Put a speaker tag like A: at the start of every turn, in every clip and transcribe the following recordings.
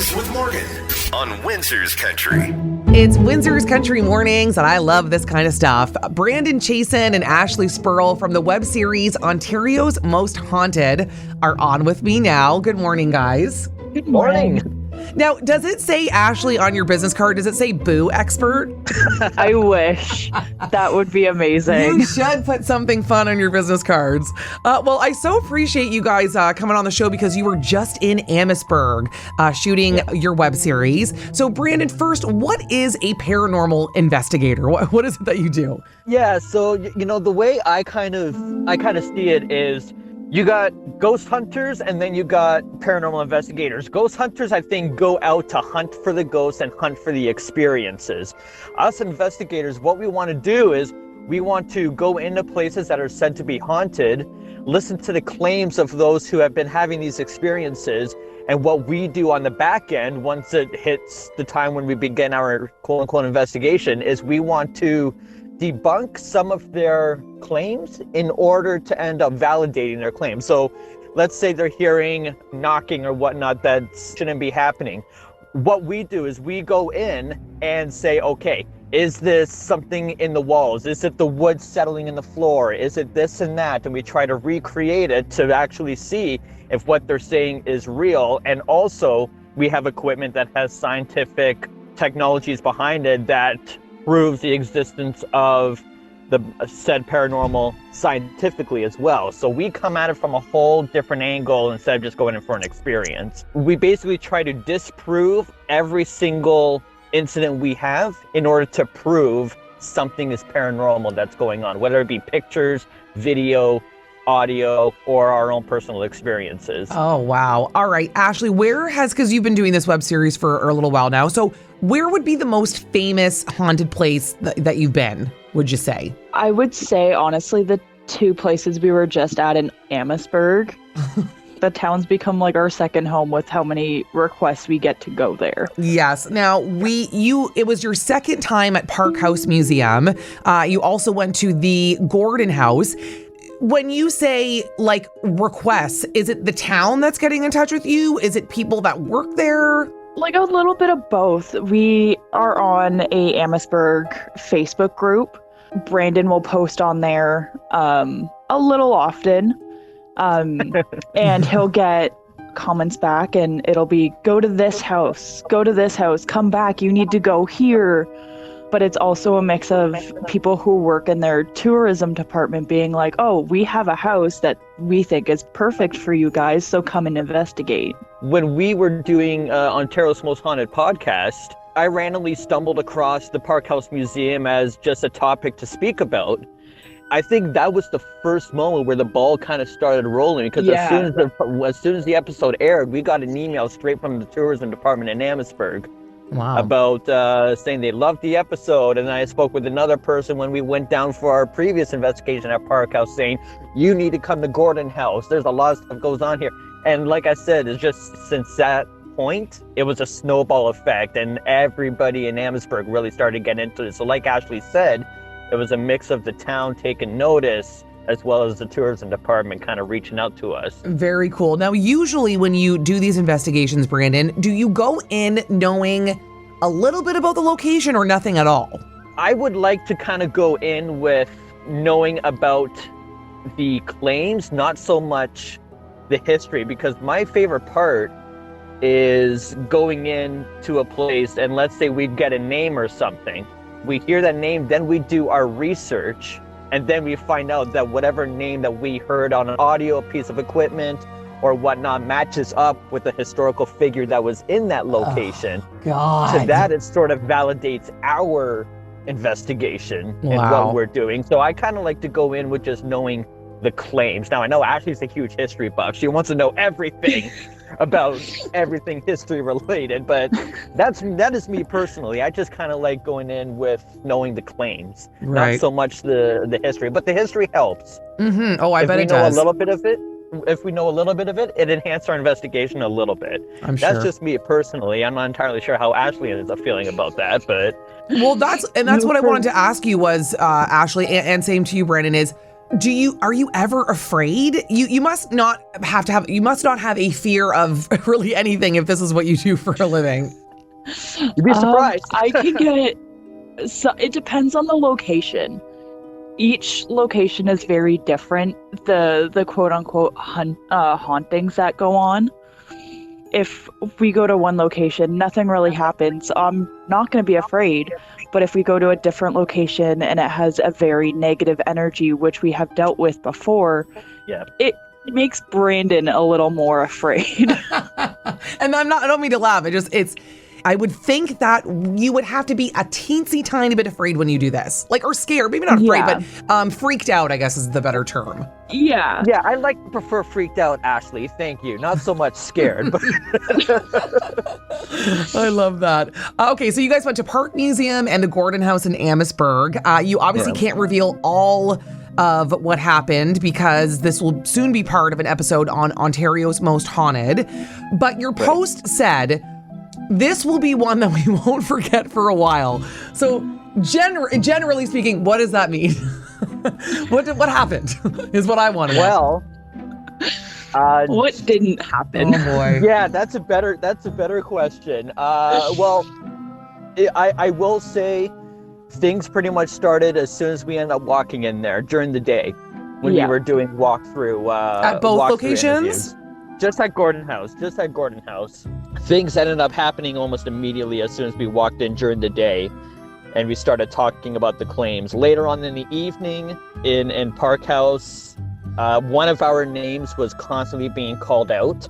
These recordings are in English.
A: Mornings with Morgan on Windsor's Country.
B: It's Windsor's Country Mornings, and I love this kind of stuff. Brandon Chasen and Ashley Spurl from the web series Ontario's Most Haunted are on with me now. Good morning, guys.
C: Good morning.
B: Now, does it say, Ashley, on your business card, does it say boo expert?
C: I wish. That would be amazing.
B: You should put something fun on your business cards. Well, I so appreciate you guys coming on the show because you were just in Amherstburg shooting your web series. So, Brandon, first, what is a paranormal investigator? What is it that you do?
D: Yeah, so, the way I kind of see it is you got ghost hunters and then you got paranormal investigators. Ghost hunters, I think, go out to hunt for the ghosts and hunt for the experiences. Us investigators, what we want to do is we want to go into places that are said to be haunted, listen to the claims of those who have been having these experiences, and what we do on the back end, once it hits the time when we begin our quote-unquote investigation, is we want to debunk some of their claims in order to end up validating their claims. So let's say they're hearing knocking or whatnot that shouldn't be happening. What we do is we go in and say, okay, is this something in the walls? Is it the wood settling in the floor? Is it this and that? And we try to recreate it to actually see if what they're saying is real. And also we have equipment that has scientific technologies behind it that proves the existence of the said paranormal scientifically as well. So we come at it from a whole different angle instead of just going in for an experience. We basically try to disprove every single incident we have in order to prove something is paranormal that's going on, whether it be pictures, video, audio, or our own personal experiences.
B: Oh, wow. All right, Ashley, because you've been doing this web series for a little while now, so where would be the most famous haunted place that you've been, would you say?
C: I would say, honestly, the two places we were just at in Amherstburg. The town's become like our second home with how many requests we get to go there.
B: Yes. Now, it was your second time at Park House Museum. You also went to the Gordon House. When you say like requests, is it the town that's getting in touch with you? Is it people that work there?
C: Like a little bit of both. We are on a Amherstburg Facebook group. Brandon will post on there a little often. And he'll get comments back and it'll be, go to this house, come back, you need to go here. But it's also a mix of people who work in their tourism department being like, oh, we have a house that we think is perfect for you guys, so come and investigate.
D: When we were doing Ontario's Most Haunted podcast, I randomly stumbled across the Park House Museum as just a topic to speak about. I think that was the first moment where the ball kind of started rolling, because as soon as the episode aired, we got an email straight from the tourism department in Amherstburg.
B: Wow.
D: About saying they loved the episode. And then I spoke with another person when we went down for our previous investigation at Park House saying, you need to come to Gordon House. There's a lot of stuff goes on here. And like I said, it's just since that point, it was a snowball effect and everybody in Amherstburg really started getting into it. So like Ashley said, it was a mix of the town taking notice as well as the tourism department kind of reaching out to us.
B: Very cool. Now, usually when you do these investigations, Brandon, do you go in knowing a little bit about the location or nothing at all?
D: I would like to kind of go in with knowing about the claims, not so much the history, because my favorite part is going into a place and let's say we'd get a name or something. We hear that name, then we do our research. And then we find out that whatever name that we heard on an audio piece of equipment or whatnot matches up with the historical figure that was in that location.
B: Oh, God.
D: So that it sort of validates our investigation and what we're doing. So I kind of like to go in with just knowing the claims. Now, I know Ashley's a huge history buff. She wants to know everything about everything history related, but that is me personally. I just kind of like going in with knowing the claims, not so much the history, but the history helps.
B: Mm-hmm. Oh, I bet it does.
D: If we know a little bit of it, it enhanced our investigation a little bit.
B: I'm sure.
D: That's just me personally. I'm not entirely sure how Ashley is feeling about that, but
B: well, that's what I wanted to ask you was, Ashley, and same to you, Brandon, is Are you ever afraid? You must not have a fear of really anything if this is what you do for a living.
D: You'd be surprised.
C: I can get, so it depends on the location. Each location is very different. The quote unquote hauntings that go on. If we go to one location, nothing really happens. I'm not going to be afraid. But if we go to a different location and it has a very negative energy, which we have dealt with before, it makes Brandon a little more afraid.
B: And I don't mean to laugh. I would think that you would have to be a teensy tiny bit afraid when you do this. Like, or scared, maybe not afraid, but freaked out, I guess is the better term.
C: Yeah.
D: Yeah, I prefer freaked out, Ashley. Thank you. Not so much scared. But
B: I love that. Okay, so you guys went to Park Museum and the Gordon House in Amherstburg. You obviously can't reveal all of what happened because this will soon be part of an episode on Ontario's Most Haunted. But your post said, this will be one that we won't forget for a while. So generally speaking, what does that mean? What happened is what I want to know.
D: Well,
C: what didn't happen?
B: Oh boy.
D: Yeah, that's a better question. Well, I will say things pretty much started as soon as we ended up walking in there during the day when we were doing walkthrough.
B: At both
D: walkthrough
B: locations?
D: Interviews. Just at Gordon House. Things ended up happening almost immediately as soon as we walked in during the day, and we started talking about the claims. Later on in the evening, in Park House, one of our names was constantly being called out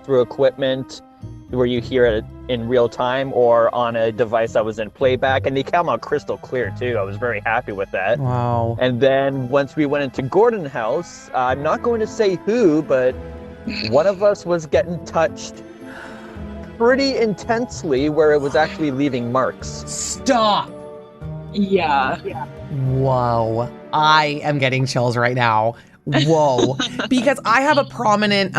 D: through equipment where you hear it in real time or on a device that was in playback, and they came out crystal clear too. I was very happy with that.
B: Wow.
D: And then once we went into Gordon House, I'm not going to say who, but one of us was getting touched pretty intensely where it was actually leaving marks.
B: Stop.
C: Yeah.
B: Whoa. I am getting chills right now. Whoa. Because I have a prominent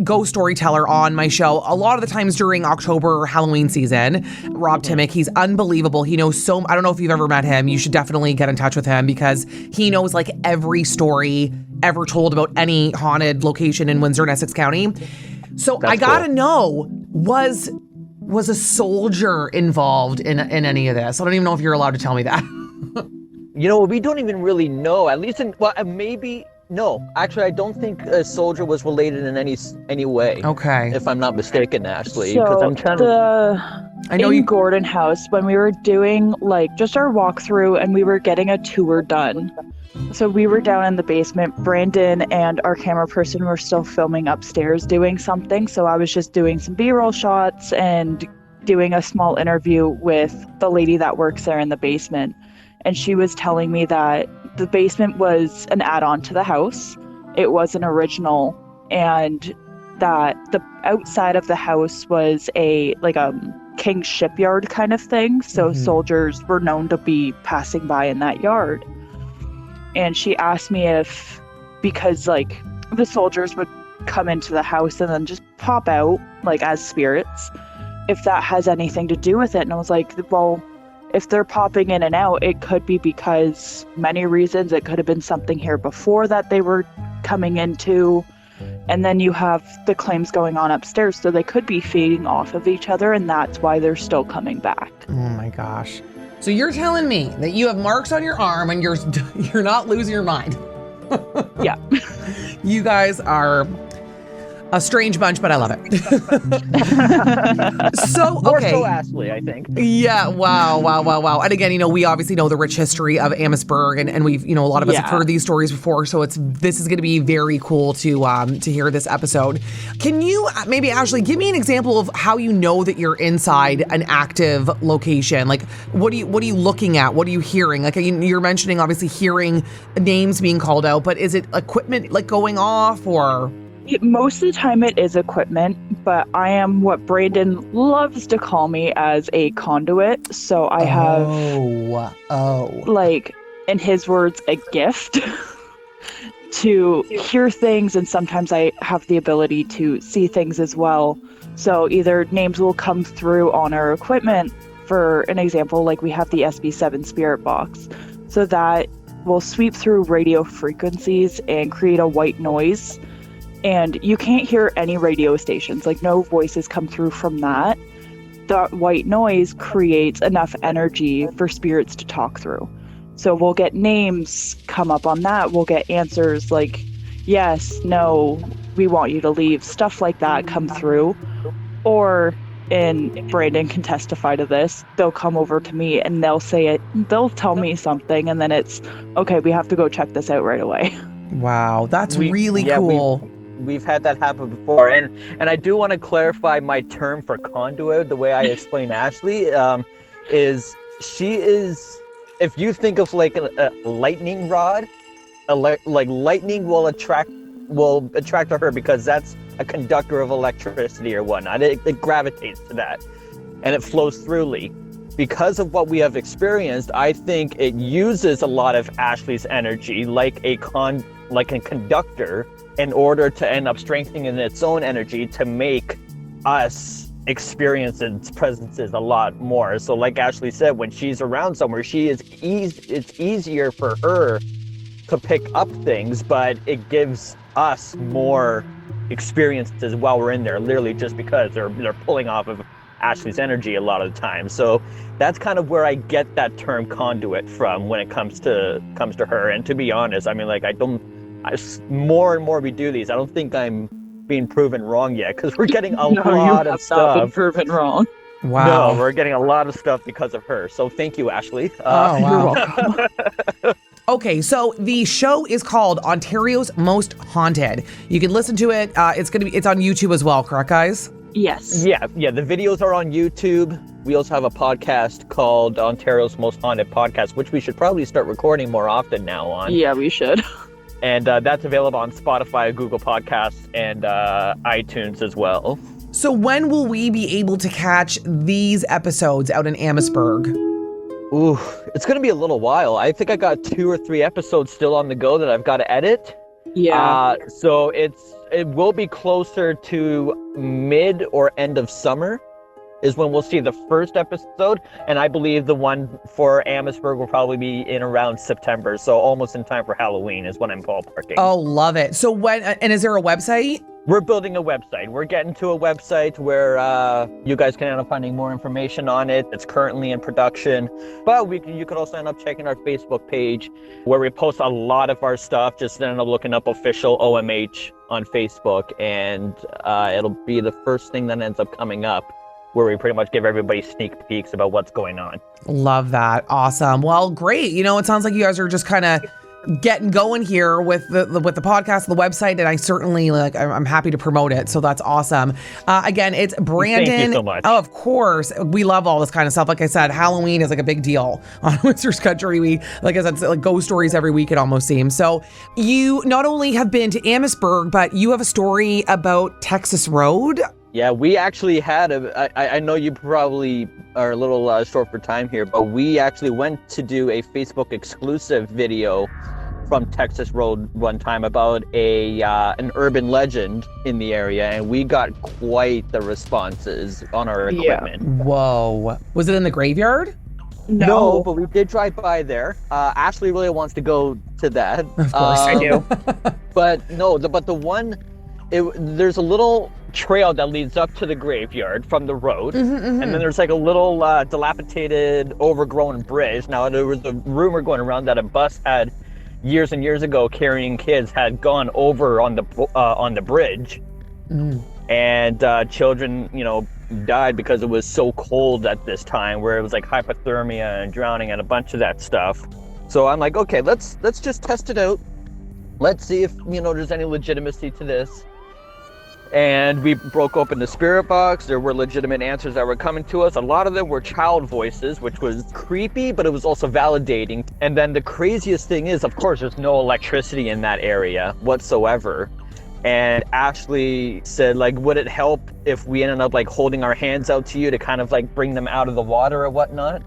B: ghost storyteller on my show a lot of the times during October Halloween season. Rob Timmick, he's unbelievable. He knows I don't know if you've ever met him. You should definitely get in touch with him because he knows like every story ever told about any haunted location in Windsor and Essex County. So I gotta know, was a soldier involved in any of this? I don't even know if you're allowed to tell me that.
D: You know, we don't even really know, at least maybe. No, actually, I don't think a soldier was related in any way.
B: Okay.
D: If I'm not mistaken, Ashley,
C: So
D: because I'm trying
C: in Gordon House, when we were doing like just our walkthrough and we were getting a tour done. So we were down in the basement. Brandon and our camera person were still filming upstairs doing something. So I was just doing some B-roll shots and doing a small interview with the lady that works there in the basement. And she was telling me that the basement was an add-on to the house. It wasn't original, and that the outside of the house was a King's shipyard kind of thing. So soldiers were known to be passing by in that yard. And she asked me if, because like the soldiers would come into the house and then just pop out like as spirits, if that has anything to do with it. And I was like, well, if they're popping in and out, it could be because many reasons. It could have been something here before that they were coming into. And then you have the claims going on upstairs. So they could be feeding off of each other. And that's why they're still coming back.
B: Oh my gosh. So you're telling me that you have marks on your arm and you're not losing your mind.
C: Yeah.
B: You guys are a strange bunch, but I love it. So, okay.
D: More so Ashley, I think.
B: Yeah, wow. And again, we obviously know the rich history of Amherstburg, and we've, a lot of us have heard these stories before, so this is going to be very cool to hear this episode. Can you maybe, Ashley, give me an example of how you know that you're inside an active location? Like, what are you looking at? What are you hearing? Like, you're mentioning obviously hearing names being called out, but is it equipment like going off or?
C: Most of the time it is equipment, but I am what Brandon loves to call me as a conduit. So I have, like, in his words, a gift to hear things. And sometimes I have the ability to see things as well. So either names will come through on our equipment. For an example, like we have the SB7 spirit box. So that will sweep through radio frequencies and create a white noise. And you can't hear any radio stations, like no voices come through from that. The white noise creates enough energy for spirits to talk through. So we'll get names come up on that. We'll get answers like, yes, no, we want you to leave. Stuff like that come through. Or, and Brandon can testify to this, they'll come over to me and they'll say it. They'll tell me something and then it's, okay, we have to go check this out right away.
B: Wow, that's really cool.
D: We've had that happen before, and I do want to clarify my term for conduit. The way I explain Ashley is she is, if you think of like a lightning rod, like lightning will attract to her because that's a conductor of electricity or whatnot. It gravitates to that, and it flows throughly. Because of what we have experienced, I think it uses a lot of Ashley's energy like a conductor in order to end up strengthening its own energy to make us experience its presences a lot more. So like Ashley said, when she's around somewhere, it's easier for her to pick up things, but it gives us more experiences while we're in there, literally just because they're pulling off of Ashley's energy a lot of the time. So that's kind of where I get that term conduit from when it comes to her. And to be honest, I mean, like, more and more we do these, I don't think I'm being proven wrong yet, because we're getting a lot of stuff.
C: Not been proven wrong.
B: Wow.
D: No, we're getting a lot of stuff because of her. So thank you, Ashley.
B: Wow.
C: You're welcome.
B: Okay, so the show is called Ontario's Most Haunted. You can listen to it. It's on YouTube as well, correct, guys?
C: Yes.
D: Yeah. The videos are on YouTube. We also have a podcast called Ontario's Most Haunted Podcast, which we should probably start recording more often now on.
C: Yeah, we should.
D: And that's available on Spotify, Google Podcasts, and iTunes as well.
B: So when will we be able to catch these episodes out in Amherstburg?
D: Ooh, it's going to be a little while. I think I got 2 or 3 episodes still on the go that I've got to edit.
C: Yeah.
D: So it will be closer to mid or end of summer is when we'll see the first episode. And I believe the one for Amherstburg will probably be in around September. So almost in time for Halloween is when I'm ballparking.
B: Oh, love it. So and is there a website?
D: We're building a website. We're getting to a website where you guys can end up finding more information on it. It's currently in production. But you could also end up checking our Facebook page where we post a lot of our stuff. Just end up looking up official OMH on Facebook. And it'll be the first thing that ends up coming up, where we pretty much give everybody sneak peeks about what's going on.
B: Love that. Awesome. Well, great. It sounds like you guys are just kind of getting going here with the podcast, the website, and I certainly I'm happy to promote it. So that's awesome. Again, it's Brandon.
D: Thank you so much.
B: Oh, of course. We love all this kind of stuff. Like I said, Halloween is like a big deal on Windsor's Country. We, like I said, it's like ghost stories every week, it almost seems. So you not only have been to Amherstburg, but you have a story about Texas Road.
D: Yeah, we actually had I know you probably are a little short for time here, but we actually went to do a Facebook exclusive video from Texas Road one time about an urban legend in the area, and we got quite the responses on our equipment.
B: Yeah. Whoa. Was it in the graveyard?
D: No, but we did drive by there. Ashley really wants to go to that.
B: Of course I do.
D: But no, the one, there's a little trail that leads up to the graveyard from the road, and then there's like a little dilapidated, overgrown bridge. Now there was a rumor going around that a bus had years and years ago carrying kids had gone over on the bridge, and children died because it was so cold at this time, where it was like hypothermia and drowning and a bunch of that stuff. So I'm like, okay, let's just test it out. Let's see if there's any legitimacy to this. And we broke open the spirit box. There were legitimate answers that were coming to us. A lot of them were child voices, which was creepy, but it was also validating. And then the craziest thing is, of course, there's no electricity in that area whatsoever. And Ashley said, would it help if we ended up holding our hands out to you to kind of bring them out of the water or whatnot?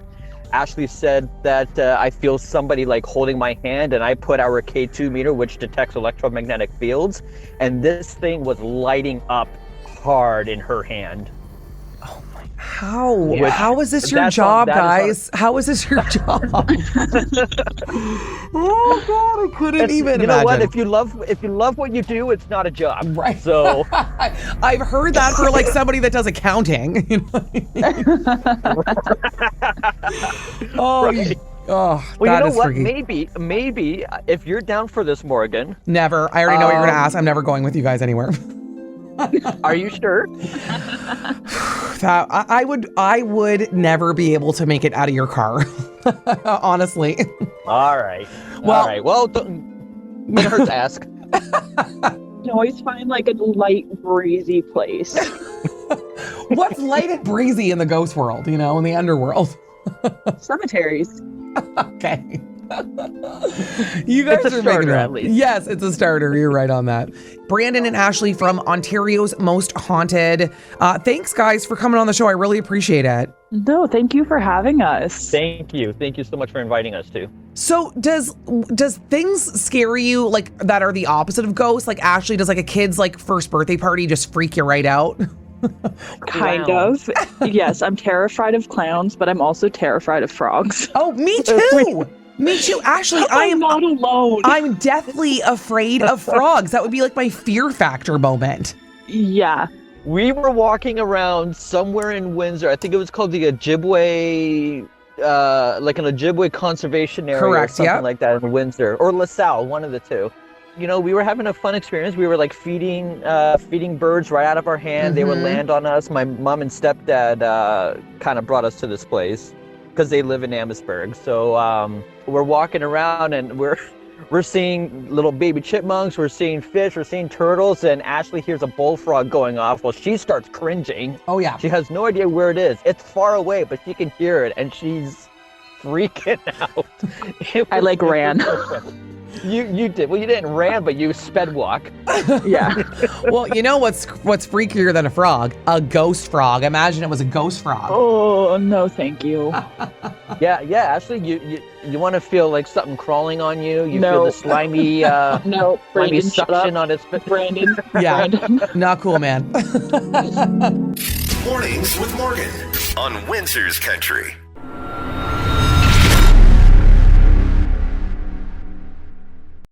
D: Ashley said that I feel somebody holding my hand, and I put our K2 meter, which detects electromagnetic fields, and this thing was lighting up hard in her hand.
B: Oh my! How?
D: Which-
B: How is this your
D: that's
B: job,
D: on- that
B: guys?
D: is
B: How is this your job? Oh God, I couldn't even
D: You know
B: imagine.
D: what? If you love what you do, it's not a job.
B: Right.
D: So
B: I've heard that for like somebody that does accounting. You know? Oh,
D: Right.
B: oh,
D: well,
B: that
D: you know
B: is
D: what?
B: freaky.
D: Maybe if you're down for this, Morgan.
B: Never. I already know what you're gonna ask. I'm never going with you guys anywhere.
D: Are you sure?
B: That I would never be able to make it out of your car. Honestly.
D: All right.
B: Well-
D: All right. Well, don't hurt to ask.
C: You can always find like a light, breezy place.
B: What's light and breezy in the ghost world, you know, in the underworld?
C: Cemeteries.
B: Okay. You guys
D: It's a
B: are making
D: starter,
B: it
D: at
B: up.
D: least.
B: Yes, it's a starter. You're right on that. Brandon and Ashley from Ontario's Most Haunted. Thanks, guys, for coming on the show. I really appreciate it.
C: No, thank you for having us.
D: Thank you. Thank you so much for inviting us too.
B: So does things scare you like that are the opposite of ghosts? Like Ashley, does like a kid's like first birthday party just freak you right out?
C: Kind
D: Clowns.
C: of. Yes, I'm terrified of clowns, but I'm also terrified of frogs.
B: Oh, me too. Me too. Ashley,
C: I'm not alone.
B: I'm deathly afraid of frogs. That would be like my fear factor moment.
C: Yeah.
D: We were walking around somewhere in Windsor. I think it was called the Ojibwe, like an Ojibwe conservation area
B: Correct,
D: or something
B: yep.
D: like that in Windsor, or LaSalle, one of the two. You know, we were having a fun experience. We were like feeding birds right out of our hand. They would
B: Mhm.
D: land on us. My mom and stepdad kind of brought us to this place because they live in Amherstburg. So we're walking around and we're seeing little baby chipmunks. We're seeing fish. We're seeing turtles. And Ashley hears a bullfrog going off. Well, she starts cringing.
B: Oh yeah.
D: She has no idea where it is. It's far away, but she can hear it, and she's freaking out.
C: I, like, ran.
D: You did. Well, you didn't ran, but you sped walk.
C: Yeah.
B: Well, you know what's freakier than a frog? A ghost frog. Imagine it was a ghost frog.
C: Oh, no, thank you.
D: Yeah. Ashley, you want to feel like something crawling on you. You feel
C: No.
D: the slimy,
C: No,
D: slimy
C: Brandon, shut
D: suction
C: up.
D: on its.
C: Brandon.
B: Yeah.
C: Brandon.
B: Not cool, man.
A: Mornings with Morgan on Windsor's Country.